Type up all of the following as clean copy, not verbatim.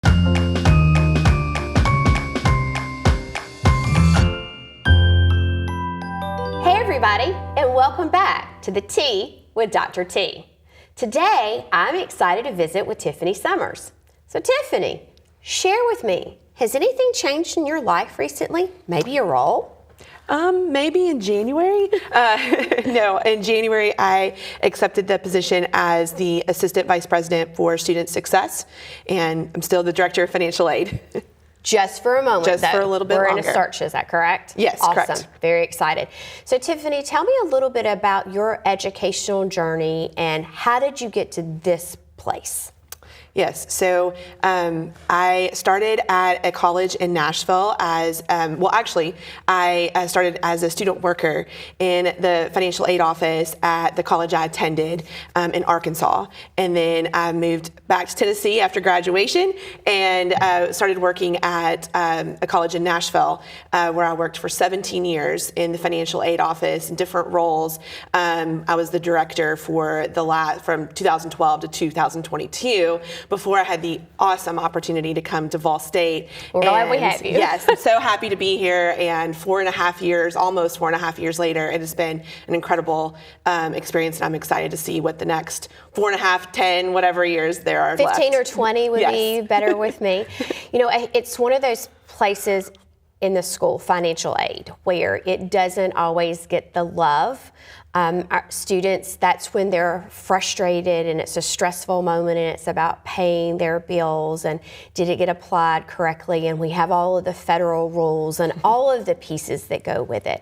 Hey everybody, and welcome back to the Tea with Dr. T. Today, I'm excited to visit with Tiffany Summers. So Tiffany, share with me, has anything changed in your life recently? Maybe a role? Maybe in January. No, in January I accepted the position as the Assistant Vice President for Student Success, and I'm still the Director of Financial Aid. Just for a moment, Just for a little bit longer. longer. We're in a search, is that correct? Yes, awesome. correct. Very excited. So Tiffany, tell me a little bit about your educational journey and how did you get to this place? Yes, so I started at a college in Nashville as, I started as a student worker in the financial aid office at the college I attended in Arkansas. And then I moved back to Tennessee after graduation and started working at a college in Nashville where I worked for 17 years in the financial aid office in different roles. I was the director for from 2012 to 2022. Before I had the awesome opportunity to come to Vol State. We're glad we have you. Yes, I'm so happy to be here. And almost 4.5 years later, it has been an incredible experience. And I'm excited to see what the next 4.5, 10, whatever years there are 15 left. or 20 would be better with me. You know, it's one of those places in the school, financial aid, where it doesn't always get the love. Our students, that's when they're frustrated and it's a stressful moment and it's about paying their bills and did it get applied correctly, and we have all of the federal rules and all of the pieces that go with it.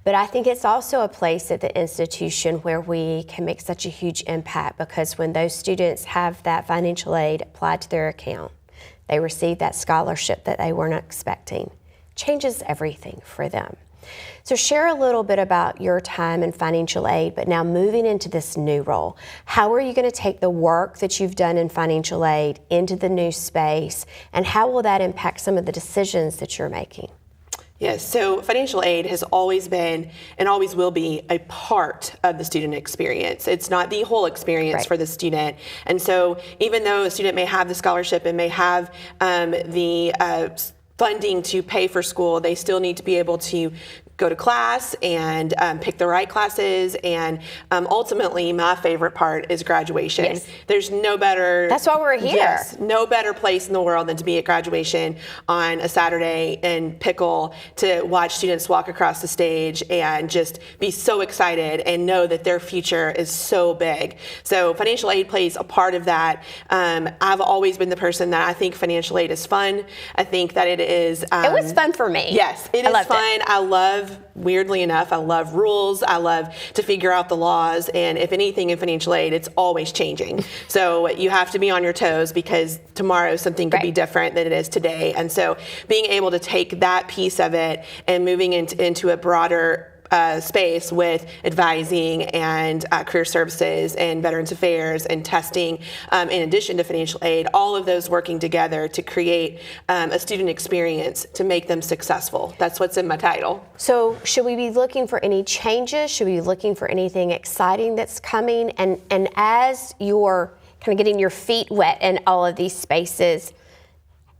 But I think it's also a place at the institution where we can make such a huge impact, because when those students have that financial aid applied to their account, they receive that scholarship that they weren't expecting. Changes everything for them. So share a little bit about your time in financial aid, but now moving into this new role. How are you going to take the work that you've done in financial aid into the new space, and how will that impact some of the decisions that you're making? Yes, so financial aid has always been and always will be a part of the student experience. It's not the whole experience for the student. And so even though a student may have the scholarship and may have the funding to pay for school, they still need to be able to go to class and pick the right classes. And ultimately, my favorite part is graduation. Yes. There's no better... That's why we're here. Yes, no better place in the world than to be at graduation on a Saturday in Pickle, to watch students walk across the stage and just be so excited and know that their future is so big. So financial aid plays a part of that. I've always been the person that I think financial aid is fun. I think that it is... it was fun for me. Yes, it is fun. Weirdly enough, I love rules. I love to figure out the laws. And if anything in financial aid, it's always changing. So you have to be on your toes, because tomorrow something could be different than it is today. And so being able to take that piece of it and moving into a broader space with advising and career services and Veterans Affairs and testing, in addition to financial aid, all of those working together to create a student experience to make them successful. That's what's in my title. So should we be looking for any changes? Should we be looking for anything exciting that's coming? And as you're kind of getting your feet wet in all of these spaces,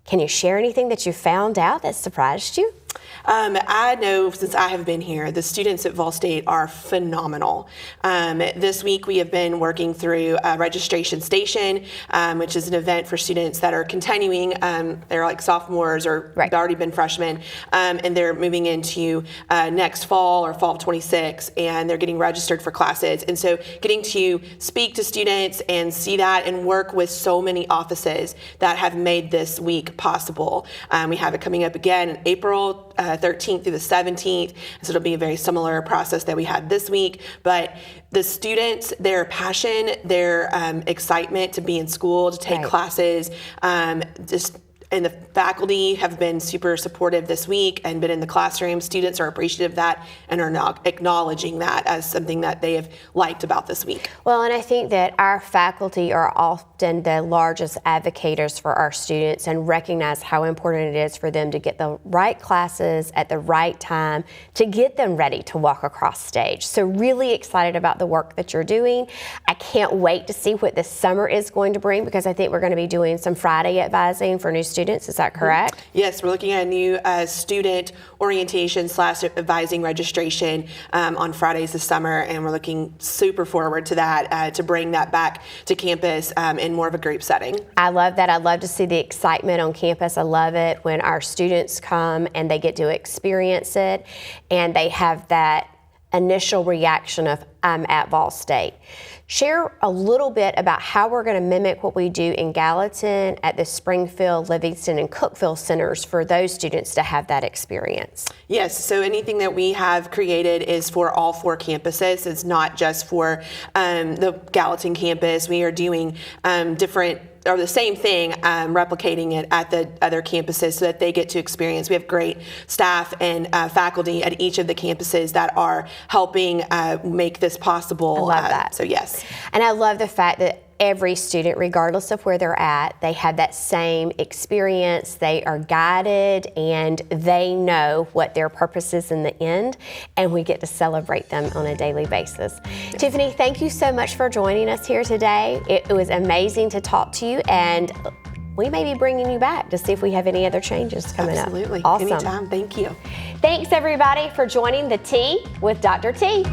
can you share anything that you found out that surprised you? I know, since I have been here, the students at Vol State are phenomenal. This week we have been working through Registration Station, which is an event for students that are continuing. They're like sophomores or they've already been freshmen, and they're moving into next fall or fall of 26, and they're getting registered for classes. And so getting to speak to students and see that and work with so many offices that have made this week possible. We have it coming up again in April 13th through the 17th. So it'll be a very similar process that we had this week. But the students, their passion, their excitement to be in school, to take classes, just And the faculty have been super supportive this week and been in the classroom. Students are appreciative of that and are now acknowledging that as something that they have liked about this week. Well, and I think that our faculty are often the largest advocates for our students and recognize how important it is for them to get the right classes at the right time to get them ready to walk across stage. So really excited about the work that you're doing. I can't wait to see what this summer is going to bring, because I think we're going to be doing some Friday advising for new students. Is that correct? Yes, we're looking at a new student orientation / advising registration on Fridays this summer, and we're looking super forward to that, to bring that back to campus in more of a group setting. I love that. I love to see the excitement on campus. I love it when our students come and they get to experience it and they have that initial reaction of, I'm at Vol State. Share a little bit about how we're going to mimic what we do in Gallatin at the Springfield, Livingston, and Cookeville centers for those students to have that experience. Yes, so anything that we have created is for all 4 campuses. It's not just for the Gallatin campus. We are doing different or the same thing, replicating it at the other campuses so that they get to experience. We have great staff and faculty at each of the campuses that are helping make this possible. I love that. So yes. And I love the fact that every student, regardless of where they're at, they have that same experience. They are guided and they know what their purpose is in the end, and we get to celebrate them on a daily basis. Tiffany, thank you so much for joining us here today. It was amazing to talk to you, and we may be bringing you back to see if we have any other changes coming Absolutely. up. Awesome. Anytime. Thank you. Thanks everybody for joining The T with Dr. T.